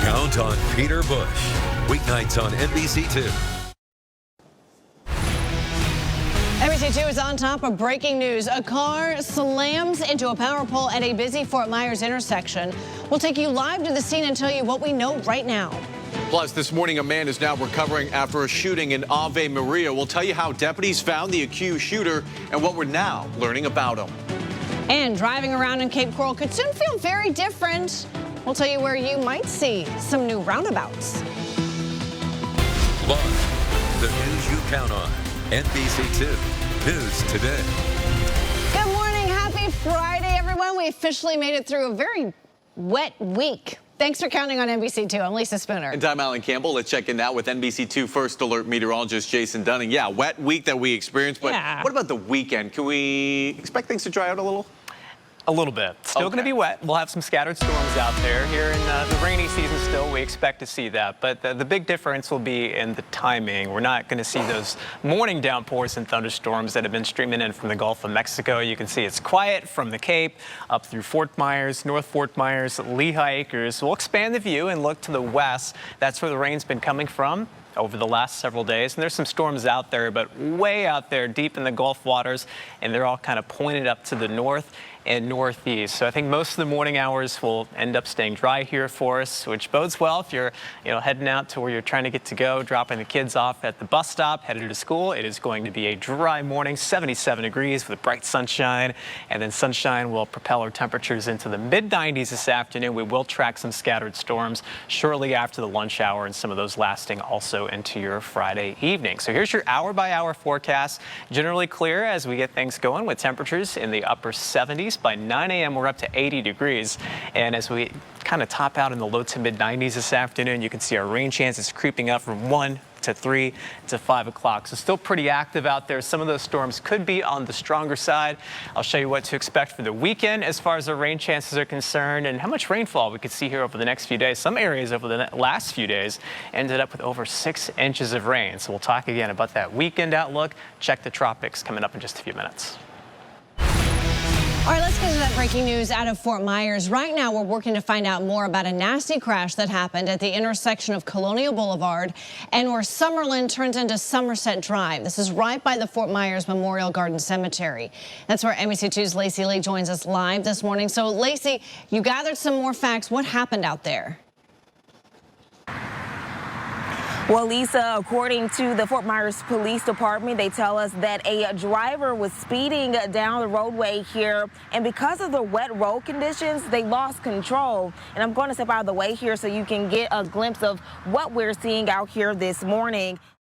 Count on Peter Bush. Weeknights on NBC2. NBC2 is on top of breaking news. A car slams into a power pole at a busy Fort Myers intersection. We'll take you live to the scene and tell you what we know right now. Plus, this morning, a man is now recovering after a shooting in Ave Maria. We'll tell you how deputies found the accused shooter and what we're now learning about him. And driving around in Cape Coral could soon feel very different. We'll tell you where you might see some new roundabouts. Live, the news you count on. NBC2 News Today. Good morning. Happy Friday, everyone. We officially made it through a very wet week. Thanks for counting on NBC2. I'm Lisa Spinner. And I'm Alan Campbell. Let's check in now with NBC2 First Alert meteorologist Jason Dunning. Yeah, wet week that we experienced, but what about the weekend? Can we expect things to dry out a little? A little bit. Still going to be wet. We'll have some scattered storms out there. Here in the rainy season still, we expect to see that. But the big difference will be in the timing. We're not going to see those morning downpours and thunderstorms that have been streaming in from the Gulf of Mexico. You can see it's quiet from the Cape up through Fort Myers, North Fort Myers, Lehigh Acres. We'll expand the view and look to the west. That's where the rain's been coming from over the last several days. And there's some storms out there, but way out there deep in the Gulf waters, and they're all kind of pointed up to the north and northeast. So I think most of the morning hours will end up staying dry here for us, which bodes well if you're heading out to where you're trying to get to go, dropping the kids off at the bus stop, headed to school. It is going to be a dry morning, 77 degrees with bright sunshine, and then sunshine will propel our temperatures into the mid-90s this afternoon. We will track some scattered storms shortly after the lunch hour, and some of those lasting also into your Friday evening. So here's your hour-by-hour forecast. Generally clear as we get things going with temperatures in the upper 70s. By 9 a.m. we're up to 80 degrees, and as we kind of top out in the low to mid 90s this afternoon, you can see our rain chances creeping up from 1 to 3 to 5 o'clock. So still pretty active out there. Some of those storms could be on the stronger side. I'll show you what to expect for the weekend as far as the rain chances are concerned and how much rainfall we could see here over the next few days. Some areas over the last few days ended up with over 6 inches of rain. So we'll talk again about that weekend outlook. Check the tropics coming up in just a few minutes. All right, let's get to that breaking news out of Fort Myers. Right now, we're working to find out more about a nasty crash that happened at the intersection of Colonial Boulevard and where Summerlin turns into Somerset Drive. This is right by the Fort Myers Memorial Garden Cemetery. That's where NBC2's Lacey Lee joins us live this morning. So, Lacey, you gathered some more facts. What happened out there? Well, Lisa, according to the Fort Myers Police Department, they tell us that a driver was speeding down the roadway here, and because of the wet road conditions, they lost control. And I'm going to step out of the way here so you can get a glimpse of what we're seeing out here this morning.